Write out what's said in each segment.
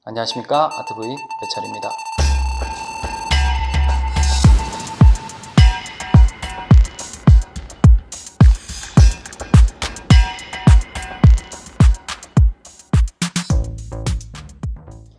안녕하십니까, 아트브이 배철입니다.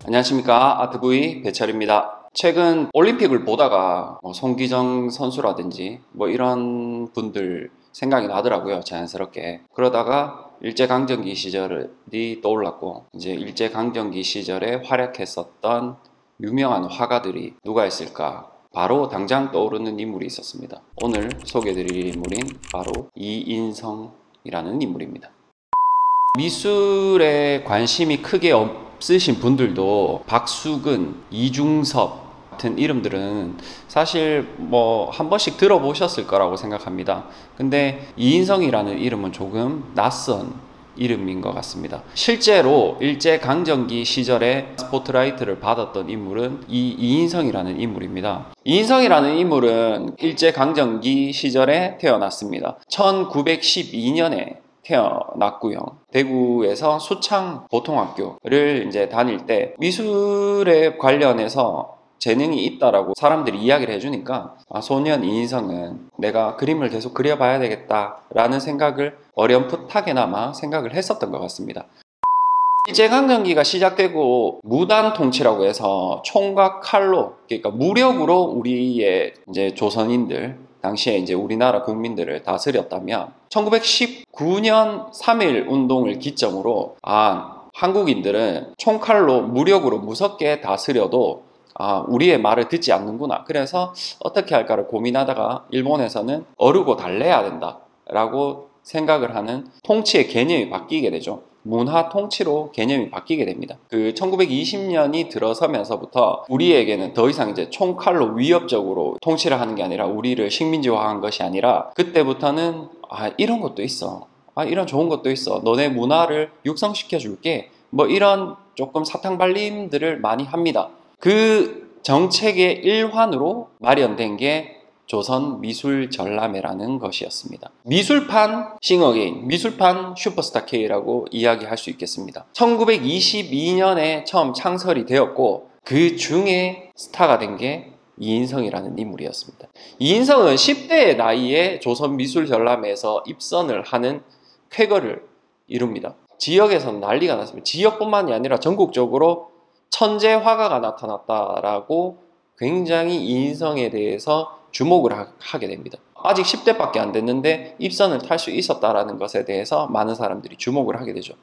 안녕하십니까, 아트브이 배철입니다. 최근 올림픽을 보다가 송기정 선수라든지 이런 분들 생각이 나더라고요, 자연스럽게. 그러다가 일제강점기 시절이 떠올랐고, 이제 일제강점기 시절에 활약했었던 유명한 화가들이 누가 있을까? 바로 당장 떠오르는 인물이 있었습니다. 오늘 소개해드릴 인물인 바로 이인성이라는 인물입니다. 미술에 관심이 크게 없으신 분들도 박수근, 이중섭 같은 이름들은 사실 한 번씩 들어보셨을 거라고 생각합니다. 근데 이인성이라는 이름은 조금 낯선 이름인 것 같습니다. 실제로 일제강점기 시절에 스포트라이트를 받았던 인물은 이 이인성이라는 인물입니다. 이인성이라는 인물은 일제강점기 시절에 태어났습니다. 1912년에 태어났고요. 대구에서 수창보통학교를 이제 다닐 때 미술에 관련해서 재능이 있다라고 사람들이 이야기를 해주니까 소년 이인성은 내가 그림을 계속 그려봐야 되겠다라는 생각을 어렴풋하게나마 생각을 했었던 것 같습니다. 일제강점기가 시작되고 무단 통치라고 해서 총과 칼로, 그러니까 무력으로 우리의 이제 조선인들, 당시에 이제 우리나라 국민들을 다스렸다면 1919년 3.1 운동을 기점으로 한국인들은 총칼로 무력으로 무섭게 다스려도 우리의 말을 듣지 않는구나. 그래서 어떻게 할까를 고민하다가 일본에서는 어르고 달래야 된다 라고 생각을 하는 통치의 개념이 바뀌게 되죠. 문화 통치로 개념이 바뀌게 됩니다. 1920년이 들어서면서부터 우리에게는 더 이상 이제 총칼로 위협적으로 통치를 하는 게 아니라 우리를 식민지화한 것이 아니라 그때부터는 이런 것도 있어. 이런 좋은 것도 있어. 너네 문화를 육성시켜 줄게. 이런 조금 사탕발림들을 많이 합니다. 그 정책의 일환으로 마련된 게 조선미술전람회라는 것이었습니다. 미술판 싱어게인, 미술판 슈퍼스타 K라고 이야기할 수 있겠습니다. 1922년에 처음 창설이 되었고 그 중에 스타가 된 게 이인성이라는 인물이었습니다. 이인성은 10대의 나이에 조선미술전람회에서 입선을 하는 쾌거를 이룹니다. 지역에서는 난리가 났습니다. 지역뿐만이 아니라 전국적으로 천재 화가가 나타났다라고 굉장히 이인성에 대해서 주목을 하게 됩니다. 아직 10대밖에 안 됐는데 입선을 탈 수 있었다라는 것에 대해서 많은 사람들이 주목을 하게 되죠.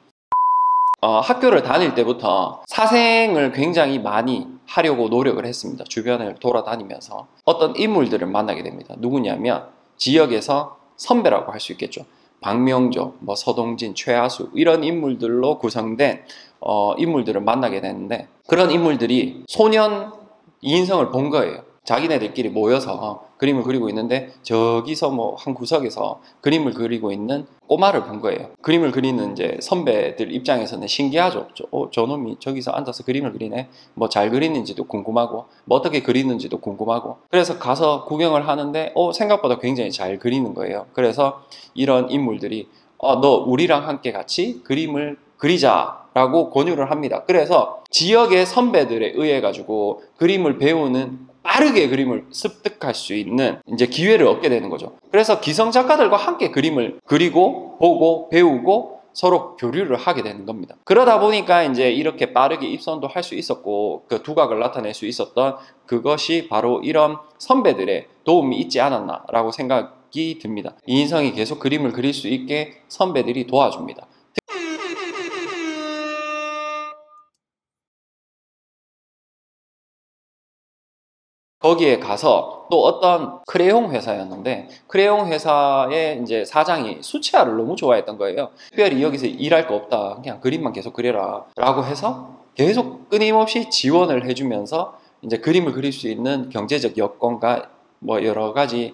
학교를 다닐 때부터 사생을 굉장히 많이 하려고 노력을 했습니다. 주변을 돌아다니면서 어떤 인물들을 만나게 됩니다. 누구냐면 지역에서 선배라고 할 수 있겠죠. 박명조, 서동진, 최하수 이런 인물들로 구성된 인물들을 만나게 되는데 그런 인물들이 소년 이인성을 본 거예요. 자기네들끼리 모여서 그림을 그리고 있는데 저기서 한 구석에서 그림을 그리고 있는 꼬마를 본 거예요. 그림을 그리는 이제 선배들 입장에서는 신기하죠. 저놈이 저기서 앉아서 그림을 그리네. 잘 그리는지도 궁금하고 어떻게 그리는지도 궁금하고 그래서 가서 구경을 하는데 생각보다 굉장히 잘 그리는 거예요. 그래서 이런 인물들이 너 우리랑 함께 같이 그림을 그리자라고 권유를 합니다. 그래서 지역의 선배들에 의해 가지고 그림을 배우는 빠르게 그림을 습득할 수 있는 이제 기회를 얻게 되는 거죠. 그래서 기성 작가들과 함께 그림을 그리고 보고 배우고 서로 교류를 하게 되는 겁니다. 그러다 보니까 이제 이렇게 빠르게 입선도 할 수 있었고 그 두각을 나타낼 수 있었던 그것이 바로 이런 선배들의 도움이 있지 않았나라고 생각이 듭니다. 이인성이 계속 그림을 그릴 수 있게 선배들이 도와줍니다. 거기에 가서 또 어떤 크레용 회사였는데 크레용 회사의 이제 사장이 수채화를 너무 좋아했던 거예요. 특별히 여기서 일할 거 없다. 그냥 그림만 계속 그려라 라고 해서 계속 끊임없이 지원을 해주면서 이제 그림을 그릴 수 있는 경제적 여건과 여러 가지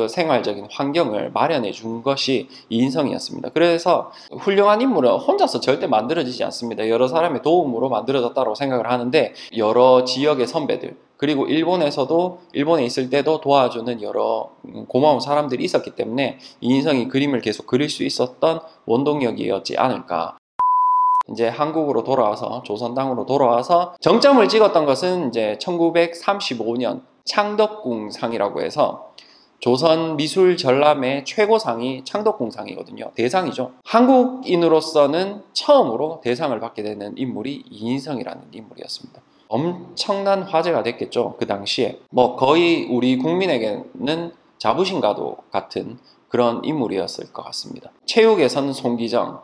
생활적인 환경을 마련해 준 것이 이인성이었습니다. 그래서 훌륭한 인물은 혼자서 절대 만들어지지 않습니다. 여러 사람의 도움으로 만들어졌다고 생각을 하는데 여러 지역의 선배들 그리고 일본에서도 일본에 있을 때도 도와주는 여러 고마운 사람들이 있었기 때문에 이인성이 그림을 계속 그릴 수 있었던 원동력이었지 않을까. 이제 한국으로 돌아와서 조선 땅으로 돌아와서 정점을 찍었던 것은 이제 1935년 창덕궁상이라고 해서 조선 미술 전람의 최고상이 창덕궁상이거든요. 대상이죠. 한국인으로서는 처음으로 대상을 받게 되는 인물이 이인성이라는 인물이었습니다. 엄청난 화제가 됐겠죠. 그 당시에 뭐 거의 우리 국민에게는 자부심과도 같은 그런 인물이었을 것 같습니다. 체육에서는 송기정,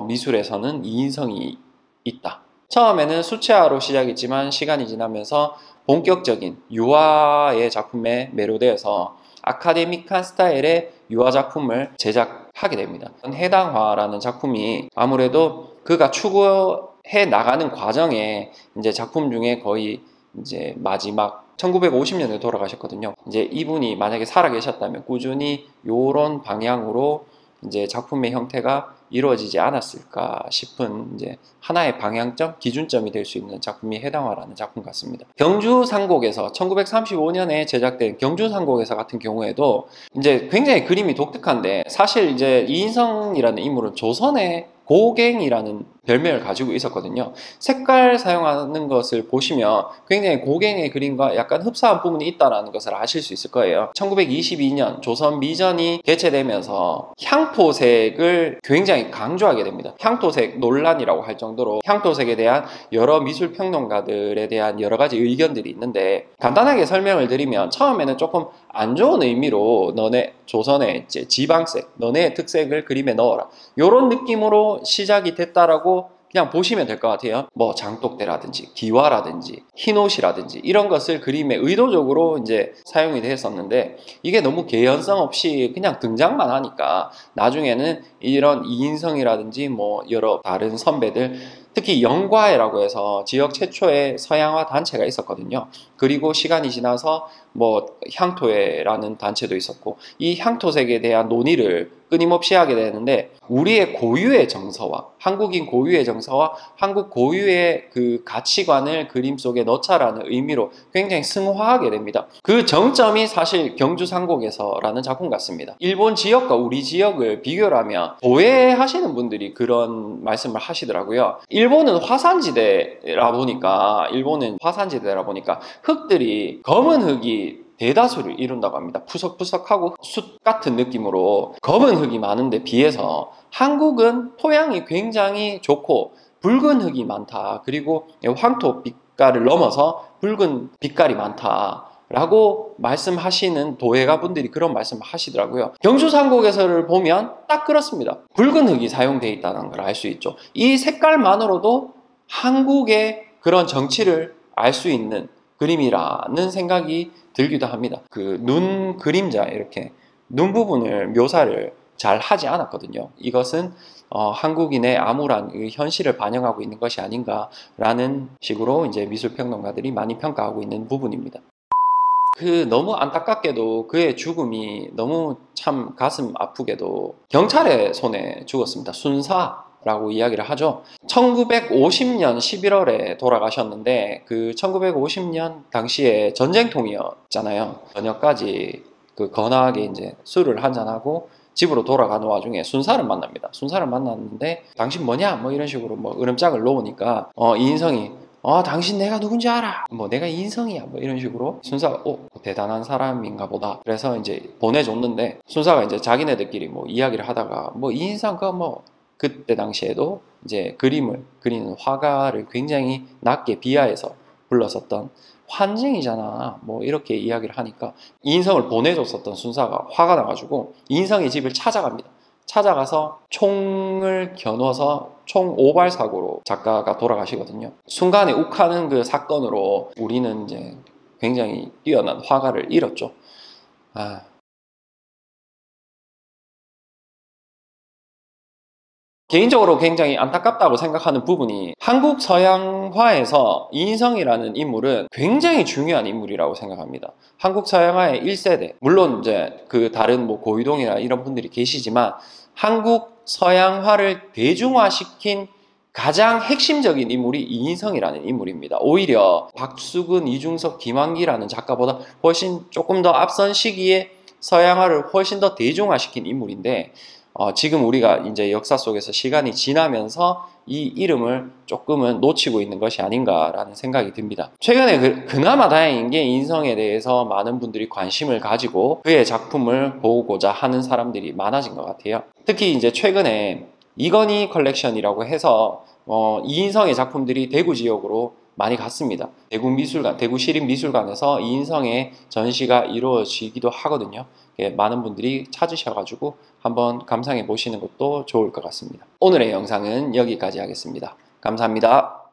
미술에서는 이인성이 있다. 처음에는 수채화로 시작했지만 시간이 지나면서 본격적인 유화의 작품에 매료되어서 아카데믹한 스타일의 유화 작품을 제작하게 됩니다. 해당화라는 작품이 아무래도 그가 추구해 나가는 과정에 이제 작품 중에 거의 이제 마지막 1950년에 돌아가셨거든요. 이제 이분이 만약에 살아 계셨다면 꾸준히 요런 방향으로 이제 작품의 형태가 이루어지지 않았을까 싶은 이제 하나의 방향점, 기준점이 될 수 있는 작품이 해당화라는 작품 같습니다. 경주상곡에서 1935년에 제작된 경주상곡에서 같은 경우에도 이제 굉장히 그림이 독특한데 사실 이제 이인성이라는 인물은 조선의 고갱이라는 별명을 가지고 있었거든요. 색깔 사용하는 것을 보시면 굉장히 고갱의 그림과 약간 흡사한 부분이 있다는 것을 아실 수 있을 거예요. 1922년 조선 미전이 개최되면서 향토색을 굉장히 강조하게 됩니다. 향토색 논란이라고 할 정도로 향토색에 대한 여러 미술 평론가들에 대한 여러 가지 의견들이 있는데 간단하게 설명을 드리면 처음에는 조금 안 좋은 의미로 너네 조선의 이제 지방색, 너네의 특색을 그림에 넣어라. 이런 느낌으로 시작이 됐다라고 그냥 보시면 될 것 같아요. 뭐 장독대라든지 기와라든지 흰옷이라든지 이런 것을 그림에 의도적으로 이제 사용이 됐었는데 이게 너무 개연성 없이 그냥 등장만 하니까 나중에는 이런 이인성이라든지 뭐 여러 다른 선배들 특히 영과회라고 해서 지역 최초의 서양화 단체가 있었거든요. 그리고 시간이 지나서 뭐 향토회라는 단체도 있었고 이 향토색에 대한 논의를 끊임없이 하게 되는데 우리의 고유의 정서와 한국인 고유의 정서와 한국 고유의 그 가치관을 그림 속에 넣자라는 의미로 굉장히 승화하게 됩니다. 그 정점이 사실 경주상곡에서라는 작품 같습니다. 일본 지역과 우리 지역을 비교를 하면 오해하시는 분들이 그런 말씀을 하시더라고요. 일본은 화산지대라 보니까 흙들이 검은 흙이 대다수를 이룬다고 합니다. 푸석푸석하고 숯 같은 느낌으로 검은 흙이 많은데 비해서 한국은 토양이 굉장히 좋고 붉은 흙이 많다. 그리고 황토 빛깔을 넘어서 붉은 빛깔이 많다. 라고 말씀하시는 도예가 분들이 그런 말씀을 하시더라고요. 경주상곡에서를 보면 딱 그렇습니다. 붉은 흙이 사용되어 있다는 걸 알 수 있죠. 이 색깔만으로도 한국의 그런 정치를 알 수 있는 그림이라는 생각이 들기도 합니다. 그 눈 그림자 이렇게 눈 부분을 묘사를 잘 하지 않았거든요. 이것은 한국인의 암울한 현실을 반영하고 있는 것이 아닌가라는 식으로 이제 미술평론가들이 많이 평가하고 있는 부분입니다. 너무 안타깝게도 그의 죽음이 너무 참 가슴 아프게도 경찰의 손에 죽었습니다. 순사라고 이야기를 하죠. 1950년 11월에 돌아가셨는데 그 1950년 당시에 전쟁통이었잖아요. 저녁까지 그 건하게 이제 술을 한잔하고 집으로 돌아가는 와중에 순사를 만납니다. 순사를 만났는데 당신 뭐냐? 뭐 이런 식으로 뭐 으름장을 놓으니까 이인성이 당신 내가 누군지 알아. 뭐 내가 이인성이야. 뭐 이런 식으로 순사가 대단한 사람인가 보다. 그래서 이제 보내줬는데 순사가 이제 자기네들끼리 뭐 이야기를 하다가 뭐 이인성 그때 당시에도 이제 그림을 그리는 화가를 굉장히 낮게 비하해서 불렀었던 환쟁이잖아. 뭐 이렇게 이야기를 하니까 이인성을 보내줬었던 순사가 화가 나가지고 이인성의 집을 찾아갑니다. 찾아가서 총을 겨눠서 총 오발 사고로 작가가 돌아가시거든요. 순간에 욱하는 그 사건으로 우리는 이제 굉장히 뛰어난 화가를 잃었죠. 개인적으로 굉장히 안타깝다고 생각하는 부분이 한국 서양화에서 이인성이라는 인물은 굉장히 중요한 인물이라고 생각합니다. 한국 서양화의 1세대, 물론 이제 그 다른 뭐 고이동이나 이런 분들이 계시지만 한국 서양화를 대중화시킨 가장 핵심적인 인물이 이인성이라는 인물입니다. 오히려 박수근, 이중섭, 김환기라는 작가보다 훨씬 조금 더 앞선 시기에 서양화를 훨씬 더 대중화시킨 인물인데 지금 우리가 이제 역사 속에서 시간이 지나면서 이 이름을 조금은 놓치고 있는 것이 아닌가라는 생각이 듭니다. 최근에 그나마 다행인 게 인성에 대해서 많은 분들이 관심을 가지고 그의 작품을 보고자 하는 사람들이 많아진 것 같아요. 특히 이제 최근에 이건희 컬렉션이라고 해서 이인성의 작품들이 대구 지역으로 많이 갔습니다. 대구 미술관, 대구 시립미술관에서 이인성의 전시가 이루어지기도 하거든요. 많은 분들이 찾으셔가지고 한번 감상해 보시는 것도 좋을 것 같습니다. 오늘의 영상은 여기까지 하겠습니다. 감사합니다.